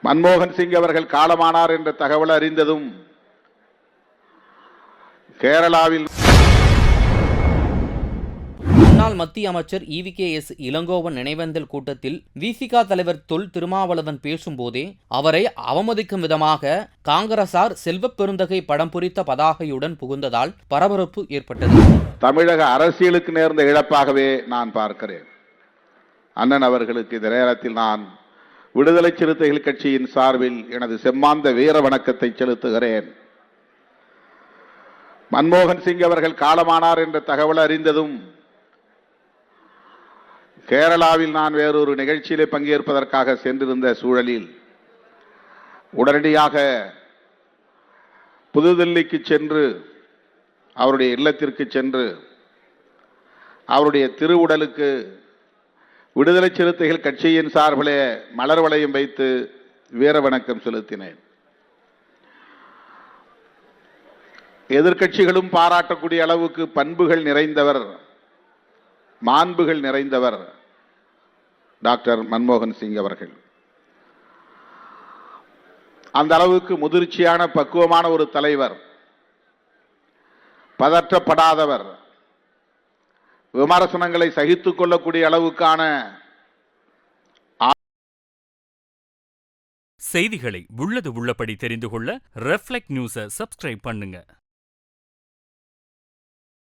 மன்மோகன் சிங் அவர்கள் காலமானார் என்ற தகவல் அறிந்ததும் கேரளாவில் முன்னாள் மத்திய அமைச்சர் EVKS இளங்கோவன் நினைவேந்தல் கூட்டத்தில் விசிக தலைவர் தொல் திருமாவளவன் பேசும்போதே அவரை அவமதிக்கும் விதமாக காங்கிரசார் செல்வப் பெருந்தகை படம் பொறித்த பதாகையுடன் புகுந்ததால் பரபரப்பு ஏற்பட்டது. தமிழக அரசியலுக்கு நேர்ந்த இழப்பாகவே நான் பார்க்கிறேன். அண்ணன் அவர்களுக்கு இந்த நேரத்தில் நான் விடுதலை சிறுத்தைகள் கட்சியின் சார்பில் எனது செம்மாந்த வீர வணக்கத்தை செலுத்துகிறேன். மன்மோகன் சிங் அவர்கள் காலமானார் என்ற தகவல் அறிந்ததும் கேரளாவில் நான் வேறொரு நிகழ்ச்சியிலே பங்கேற்பதற்காக சென்றிருந்த சூழலில் உடனடியாக புதுதில்லிக்கு சென்று அவருடைய இல்லத்திற்கு சென்று அவருடைய திருவுடலுக்கு விடுதலை சிறுத்தைகள் கட்சியின் சார்பிலே மலர் வளையம் வைத்து வீர வணக்கம் செலுத்தினேன். எதிர்க்கட்சிகளும் பாராட்டக்கூடிய அளவுக்கு பண்புகள் நிறைந்தவர், மாண்புகள் நிறைந்தவர் டாக்டர் மன்மோகன் சிங் அவர்கள். அந்த அளவுக்கு முதிர்ச்சியான பக்குவமான ஒரு தலைவர், பதற்றப்படாதவர், விமர்சனங்களை சகித்துக் கொள்ளக்கூடிய அளவுக்கான செய்திகளை உள்ளது உள்ளபடி தெரிந்து கொள்ள ரெஃப்ளெக்ட் நியூஸை சப்ஸ்கிரைப் பண்ணுங்க.